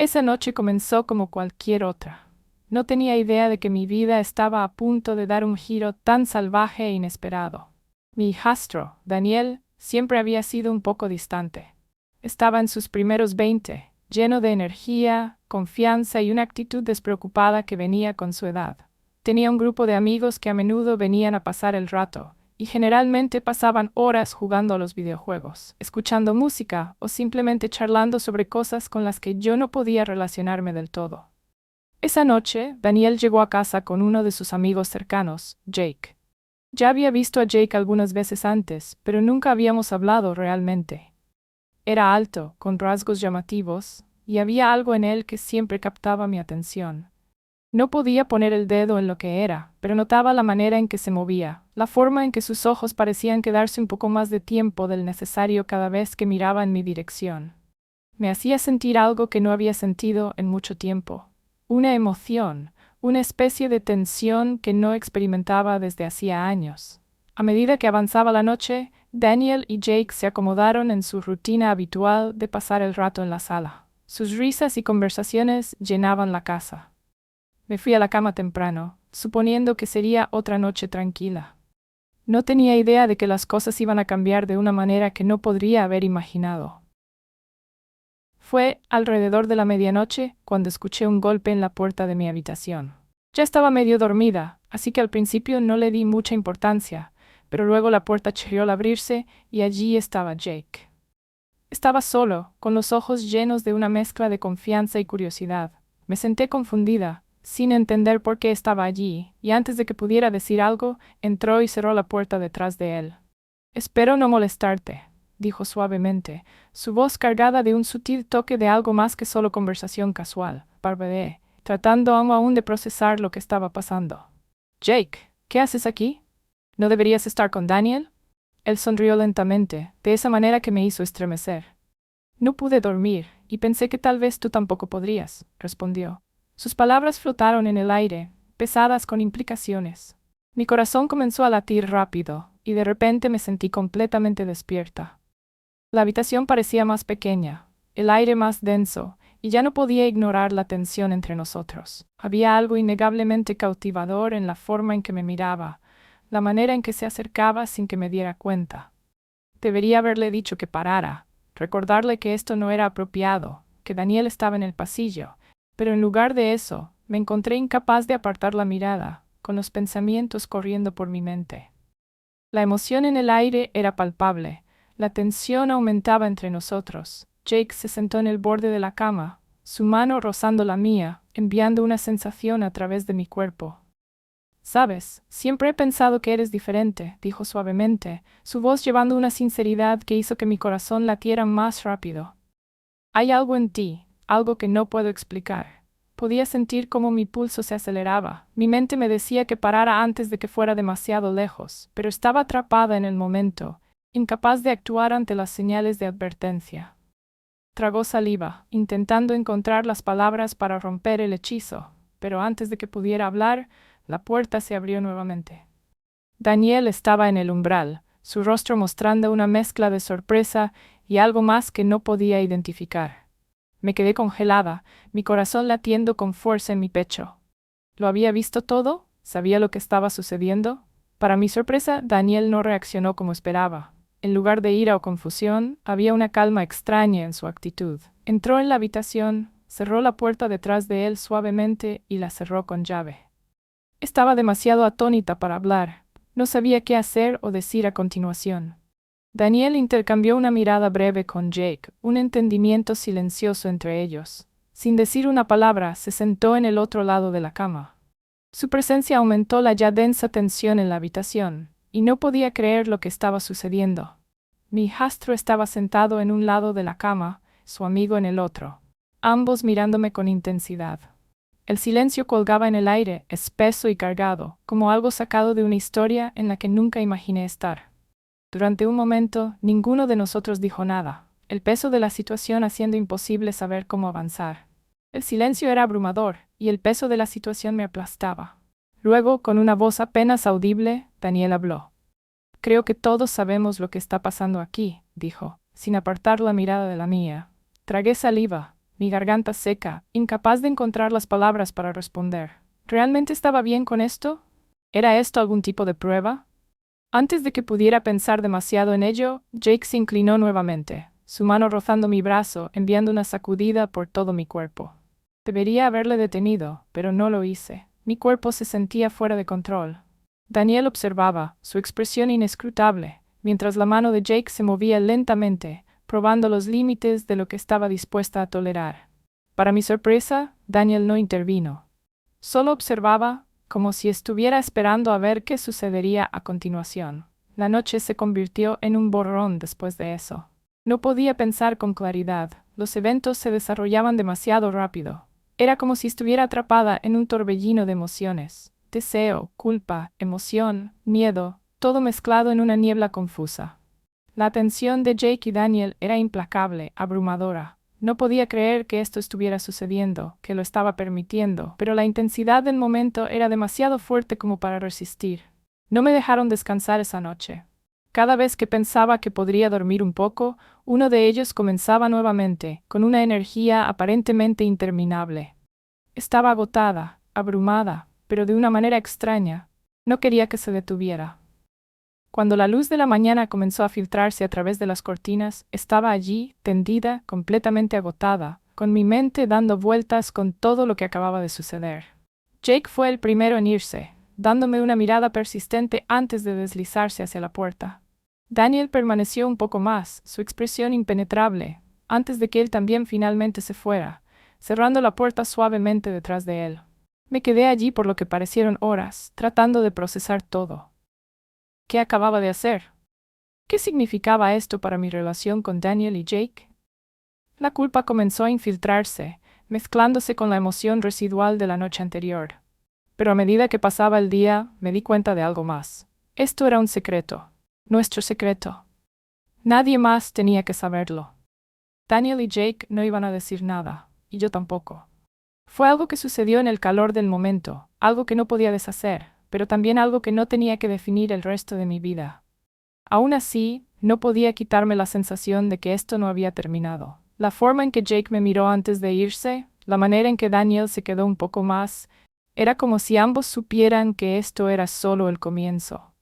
Esa noche comenzó como cualquier otra. No tenía idea de que mi vida estaba a punto de dar un giro tan salvaje e inesperado. Mi hijastro, Daniel, siempre había sido un poco distante. Estaba en sus primeros 20, lleno de energía, confianza y una actitud despreocupada que venía con su edad. Tenía un grupo de amigos que a menudo venían a pasar el rato, y generalmente pasaban horas jugando a los videojuegos, escuchando música o simplemente charlando sobre cosas con las que yo no podía relacionarme del todo. Esa noche, Daniel llegó a casa con uno de sus amigos cercanos, Jake. Ya había visto a Jake algunas veces antes, pero nunca habíamos hablado realmente. Era alto, con rasgos llamativos, y había algo en él que siempre captaba mi atención. No podía poner el dedo en lo que era, pero notaba la manera en que se movía, la forma en que sus ojos parecían quedarse un poco más de tiempo del necesario cada vez que miraba en mi dirección. Me hacía sentir algo que no había sentido en mucho tiempo. Una emoción, una especie de tensión que no experimentaba desde hacía años. A medida que avanzaba la noche, Daniel y Jake se acomodaron en su rutina habitual de pasar el rato en la sala. Sus risas y conversaciones llenaban la casa. Me fui a la cama temprano, suponiendo que sería otra noche tranquila. No tenía idea de que las cosas iban a cambiar de una manera que no podría haber imaginado. Fue alrededor de la medianoche cuando escuché un golpe en la puerta de mi habitación. Ya estaba medio dormida, así que al principio no le di mucha importancia, pero luego la puerta chirrió al abrirse y allí estaba Jake. Estaba solo, con los ojos llenos de una mezcla de confianza y curiosidad. Me senté confundida, sin entender por qué estaba allí, y antes de que pudiera decir algo, entró y cerró la puerta detrás de él. «Espero no molestarte», dijo suavemente, su voz cargada de un sutil toque de algo más que solo conversación casual. Parpadeé, tratando aún de procesar lo que estaba pasando. «Jake, ¿qué haces aquí? ¿No deberías estar con Daniel?» Él sonrió lentamente, de esa manera que me hizo estremecer. «No pude dormir, y pensé que tal vez tú tampoco podrías», respondió. Sus palabras flotaron en el aire, pesadas con implicaciones. Mi corazón comenzó a latir rápido, y de repente me sentí completamente despierta. La habitación parecía más pequeña, el aire más denso, y ya no podía ignorar la tensión entre nosotros. Había algo innegablemente cautivador en la forma en que me miraba, la manera en que se acercaba sin que me diera cuenta. Debería haberle dicho que parara, recordarle que esto no era apropiado, que Daniel estaba en el pasillo, pero en lugar de eso, me encontré incapaz de apartar la mirada, con los pensamientos corriendo por mi mente. La emoción en el aire era palpable, la tensión aumentaba entre nosotros. Jake se sentó en el borde de la cama, su mano rozando la mía, enviando una sensación a través de mi cuerpo. «Sabes, siempre he pensado que eres diferente», dijo suavemente, su voz llevando una sinceridad que hizo que mi corazón latiera más rápido. «Hay algo en ti, algo que no puedo explicar». Podía sentir cómo mi pulso se aceleraba. Mi mente me decía que parara antes de que fuera demasiado lejos, pero estaba atrapada en el momento, incapaz de actuar ante las señales de advertencia. Tragó saliva, intentando encontrar las palabras para romper el hechizo, pero antes de que pudiera hablar, la puerta se abrió nuevamente. Daniel estaba en el umbral, su rostro mostrando una mezcla de sorpresa y algo más que no podía identificar. Me quedé congelada, mi corazón latiendo con fuerza en mi pecho. ¿Lo había visto todo? ¿Sabía lo que estaba sucediendo? Para mi sorpresa, Daniel no reaccionó como esperaba. En lugar de ira o confusión, había una calma extraña en su actitud. Entró en la habitación, cerró la puerta detrás de él suavemente y la cerró con llave. Estaba demasiado atónita para hablar. No sabía qué hacer o decir a continuación. Daniel intercambió una mirada breve con Jake, un entendimiento silencioso entre ellos. Sin decir una palabra, se sentó en el otro lado de la cama. Su presencia aumentó la ya densa tensión en la habitación, y no podía creer lo que estaba sucediendo. Mi hijastro estaba sentado en un lado de la cama, su amigo en el otro, ambos mirándome con intensidad. El silencio colgaba en el aire, espeso y cargado, como algo sacado de una historia en la que nunca imaginé estar. Durante un momento, ninguno de nosotros dijo nada, el peso de la situación haciendo imposible saber cómo avanzar. El silencio era abrumador, y el peso de la situación me aplastaba. Luego, con una voz apenas audible, Daniel habló. «Creo que todos sabemos lo que está pasando aquí», dijo, sin apartar la mirada de la mía. Tragué saliva, mi garganta seca, incapaz de encontrar las palabras para responder. ¿Realmente estaba bien con esto? ¿Era esto algún tipo de prueba? Antes de que pudiera pensar demasiado en ello, Jake se inclinó nuevamente, su mano rozando mi brazo, enviando una sacudida por todo mi cuerpo. Debería haberle detenido, pero no lo hice. Mi cuerpo se sentía fuera de control. Daniel observaba, su expresión inescrutable, mientras la mano de Jake se movía lentamente, probando los límites de lo que estaba dispuesta a tolerar. Para mi sorpresa, Daniel no intervino. Solo observaba, como si estuviera esperando a ver qué sucedería a continuación. La noche se convirtió en un borrón después de eso. No podía pensar con claridad, los eventos se desarrollaban demasiado rápido. Era como si estuviera atrapada en un torbellino de emociones. Deseo, culpa, emoción, miedo, todo mezclado en una niebla confusa. La atención de Jake y Daniel era implacable, abrumadora. No podía creer que esto estuviera sucediendo, que lo estaba permitiendo, pero la intensidad del momento era demasiado fuerte como para resistir. No me dejaron descansar esa noche. Cada vez que pensaba que podría dormir un poco, uno de ellos comenzaba nuevamente, con una energía aparentemente interminable. Estaba agotada, abrumada, pero de una manera extraña. No quería que se detuviera. Cuando la luz de la mañana comenzó a filtrarse a través de las cortinas, estaba allí, tendida, completamente agotada, con mi mente dando vueltas con todo lo que acababa de suceder. Jake fue el primero en irse, dándome una mirada persistente antes de deslizarse hacia la puerta. Daniel permaneció un poco más, su expresión impenetrable, antes de que él también finalmente se fuera, cerrando la puerta suavemente detrás de él. Me quedé allí por lo que parecieron horas, tratando de procesar todo. ¿Qué acababa de hacer? ¿Qué significaba esto para mi relación con Daniel y Jake? La culpa comenzó a infiltrarse, mezclándose con la emoción residual de la noche anterior. Pero a medida que pasaba el día, me di cuenta de algo más. Esto era un secreto. Nuestro secreto. Nadie más tenía que saberlo. Daniel y Jake no iban a decir nada, y yo tampoco. Fue algo que sucedió en el calor del momento, algo que no podía deshacer, pero también algo que no tenía que definir el resto de mi vida. Aún así, no podía quitarme la sensación de que esto no había terminado. La forma en que Jake me miró antes de irse, la manera en que Daniel se quedó un poco más, era como si ambos supieran que esto era solo el comienzo.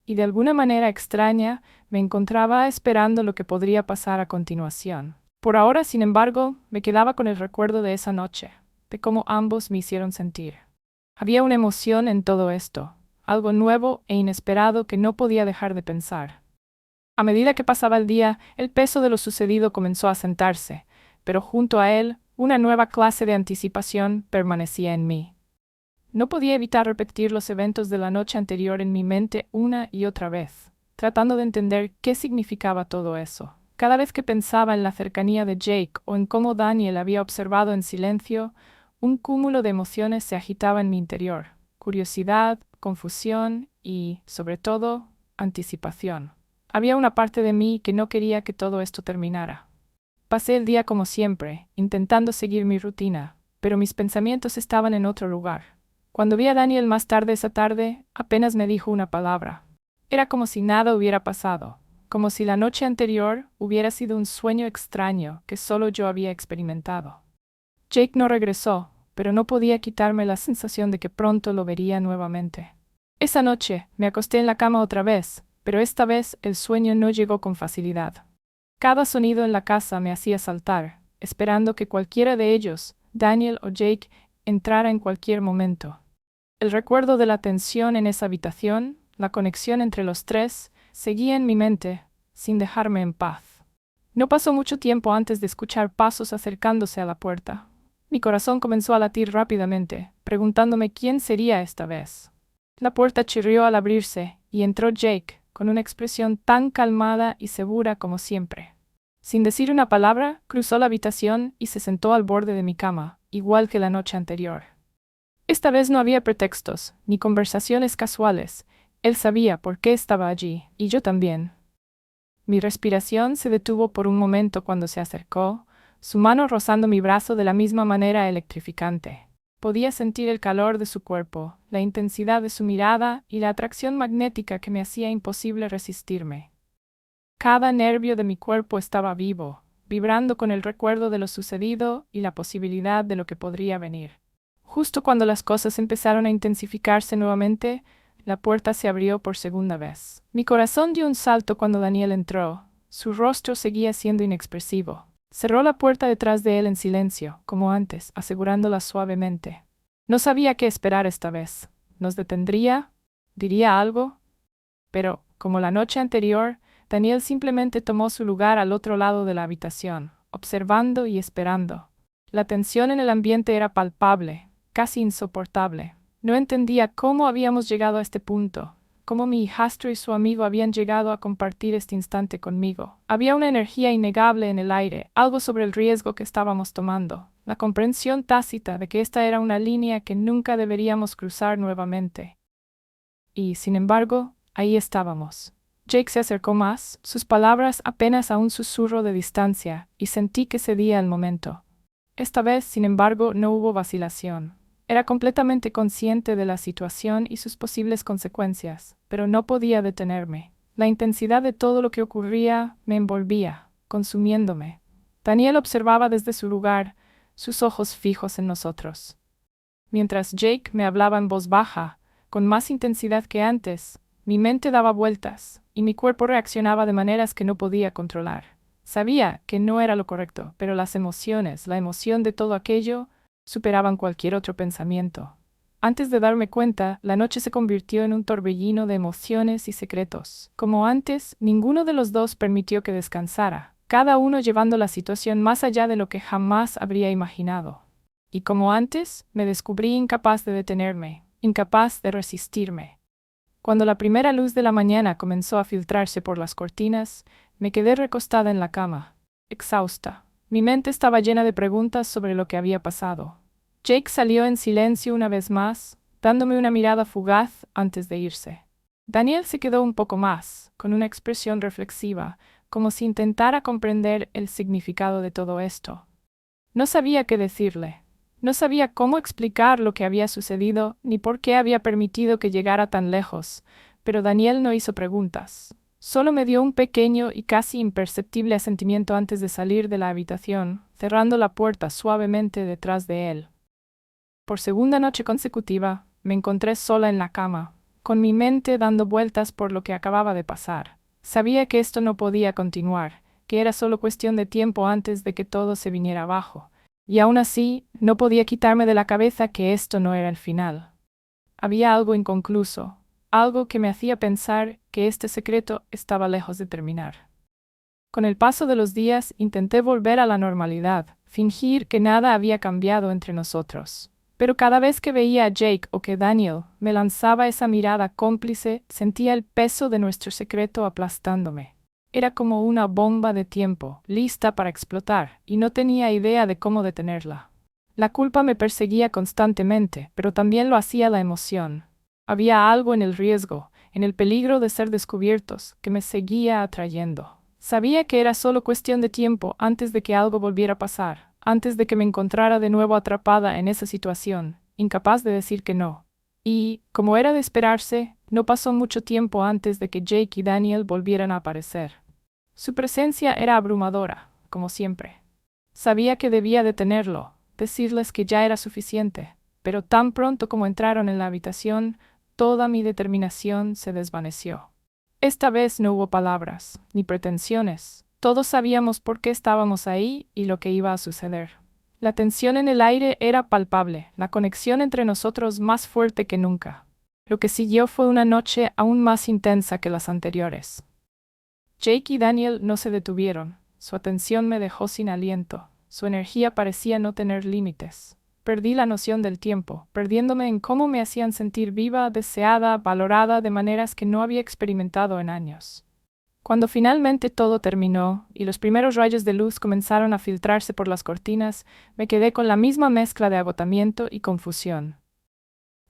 Y de alguna manera extraña, me encontraba esperando lo que podría pasar a continuación. Por ahora, sin embargo, me quedaba con el recuerdo de esa noche, de cómo ambos me hicieron sentir. Había una emoción en todo esto, algo nuevo e inesperado que no podía dejar de pensar. A medida que pasaba el día, el peso de lo sucedido comenzó a sentarse, pero junto a él, una nueva clase de anticipación permanecía en mí. No podía evitar repetir los eventos de la noche anterior en mi mente una y otra vez, tratando de entender qué significaba todo eso. Cada vez que pensaba en la cercanía de Jake o en cómo Daniel había observado en silencio, un cúmulo de emociones se agitaba en mi interior. Curiosidad, confusión y, sobre todo, anticipación. Había una parte de mí que no quería que todo esto terminara. Pasé el día como siempre, intentando seguir mi rutina, pero mis pensamientos estaban en otro lugar. Cuando vi a Daniel más tarde esa tarde, apenas me dijo una palabra. Era como si nada hubiera pasado, como si la noche anterior hubiera sido un sueño extraño que solo yo había experimentado. Jake no regresó, pero no podía quitarme la sensación de que pronto lo vería nuevamente. Esa noche me acosté en la cama otra vez, pero esta vez el sueño no llegó con facilidad. Cada sonido en la casa me hacía saltar, esperando que cualquiera de ellos, Daniel o Jake, entrara en cualquier momento. El recuerdo de la tensión en esa habitación, la conexión entre los tres, seguía en mi mente, sin dejarme en paz. No pasó mucho tiempo antes de escuchar pasos acercándose a la puerta. Mi corazón comenzó a latir rápidamente, preguntándome quién sería esta vez. La puerta chirrió al abrirse, y entró Jake, con una expresión tan calmada y segura como siempre. Sin decir una palabra, cruzó la habitación y se sentó al borde de mi cama, igual que la noche anterior. Esta vez no había pretextos, ni conversaciones casuales. Él sabía por qué estaba allí, y yo también. Mi respiración se detuvo por un momento cuando se acercó, su mano rozando mi brazo de la misma manera electrificante. Podía sentir el calor de su cuerpo, la intensidad de su mirada y la atracción magnética que me hacía imposible resistirme. Cada nervio de mi cuerpo estaba vivo, vibrando con el recuerdo de lo sucedido y la posibilidad de lo que podría venir. Justo cuando las cosas empezaron a intensificarse nuevamente, la puerta se abrió por segunda vez. Mi corazón dio un salto cuando Daniel entró. Su rostro seguía siendo inexpresivo. Cerró la puerta detrás de él en silencio, como antes, asegurándola suavemente. No sabía qué esperar esta vez. ¿Nos detendría? ¿Diría algo? Pero, como la noche anterior, Daniel simplemente tomó su lugar al otro lado de la habitación, observando y esperando. La tensión en el ambiente era palpable, casi insoportable. No entendía cómo habíamos llegado a este punto, cómo mi hijastro y su amigo habían llegado a compartir este instante conmigo. Había una energía innegable en el aire, algo sobre el riesgo que estábamos tomando, la comprensión tácita de que esta era una línea que nunca deberíamos cruzar nuevamente. Y, sin embargo, ahí estábamos. Jake se acercó más, sus palabras apenas a un susurro de distancia, y sentí que cedía al momento. Esta vez, sin embargo, no hubo vacilación. Era completamente consciente de la situación y sus posibles consecuencias, pero no podía detenerme. La intensidad de todo lo que ocurría me envolvía, consumiéndome. Daniel observaba desde su lugar, sus ojos fijos en nosotros. Mientras Jake me hablaba en voz baja, con más intensidad que antes, mi mente daba vueltas, y mi cuerpo reaccionaba de maneras que no podía controlar. Sabía que no era lo correcto, pero las emociones, la emoción de todo aquello, superaban cualquier otro pensamiento. Antes de darme cuenta, la noche se convirtió en un torbellino de emociones y secretos. Como antes, ninguno de los dos permitió que descansara, cada uno llevando la situación más allá de lo que jamás habría imaginado. Y como antes, me descubrí incapaz de detenerme, incapaz de resistirme. Cuando la primera luz de la mañana comenzó a filtrarse por las cortinas, me quedé recostada en la cama, exhausta. Mi mente estaba llena de preguntas sobre lo que había pasado. Jake salió en silencio una vez más, dándome una mirada fugaz antes de irse. Daniel se quedó un poco más, con una expresión reflexiva, como si intentara comprender el significado de todo esto. No sabía qué decirle. No sabía cómo explicar lo que había sucedido ni por qué había permitido que llegara tan lejos, pero Daniel no hizo preguntas. Solo me dio un pequeño y casi imperceptible asentimiento antes de salir de la habitación, cerrando la puerta suavemente detrás de él. Por segunda noche consecutiva, me encontré sola en la cama, con mi mente dando vueltas por lo que acababa de pasar. Sabía que esto no podía continuar, que era solo cuestión de tiempo antes de que todo se viniera abajo. Y aún así, no podía quitarme de la cabeza que esto no era el final. Había algo inconcluso, algo que me hacía pensar que este secreto estaba lejos de terminar. Con el paso de los días intenté volver a la normalidad, fingir que nada había cambiado entre nosotros. Pero cada vez que veía a Jake o que Daniel me lanzaba esa mirada cómplice, sentía el peso de nuestro secreto aplastándome. Era como una bomba de tiempo, lista para explotar, y no tenía idea de cómo detenerla. La culpa me perseguía constantemente, pero también lo hacía la emoción. Había algo en el riesgo, en el peligro de ser descubiertos, que me seguía atrayendo. Sabía que era solo cuestión de tiempo antes de que algo volviera a pasar, antes de que me encontrara de nuevo atrapada en esa situación, incapaz de decir que no. Y, como era de esperarse, no pasó mucho tiempo antes de que Jake y Daniel volvieran a aparecer. Su presencia era abrumadora, como siempre. Sabía que debía detenerlo, decirles que ya era suficiente, pero tan pronto como entraron en la habitación, toda mi determinación se desvaneció. Esta vez no hubo palabras, ni pretensiones. Todos sabíamos por qué estábamos ahí y lo que iba a suceder. La tensión en el aire era palpable, la conexión entre nosotros más fuerte que nunca. Lo que siguió fue una noche aún más intensa que las anteriores. Jake y Daniel no se detuvieron. Su atención me dejó sin aliento. Su energía parecía no tener límites. Perdí la noción del tiempo, perdiéndome en cómo me hacían sentir viva, deseada, valorada de maneras que no había experimentado en años. Cuando finalmente todo terminó y los primeros rayos de luz comenzaron a filtrarse por las cortinas, me quedé con la misma mezcla de agotamiento y confusión.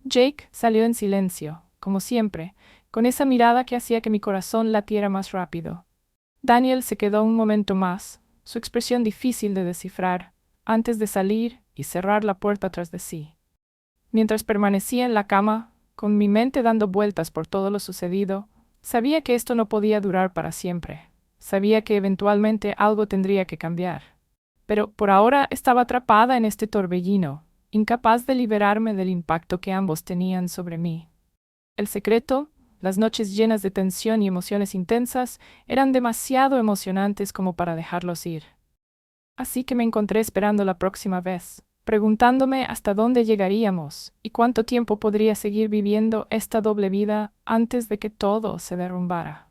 Jake salió en silencio, como siempre, con esa mirada que hacía que mi corazón latiera más rápido. Daniel se quedó un momento más, su expresión difícil de descifrar, antes de salir y cerrar la puerta tras de sí. Mientras permanecía en la cama, con mi mente dando vueltas por todo lo sucedido, sabía que esto no podía durar para siempre. Sabía que eventualmente algo tendría que cambiar. Pero por ahora estaba atrapada en este torbellino, incapaz de liberarme del impacto que ambos tenían sobre mí. El secreto, las noches llenas de tensión y emociones intensas, eran demasiado emocionantes como para dejarlos ir. Así que me encontré esperando la próxima vez, preguntándome hasta dónde llegaríamos y cuánto tiempo podría seguir viviendo esta doble vida antes de que todo se derrumbara.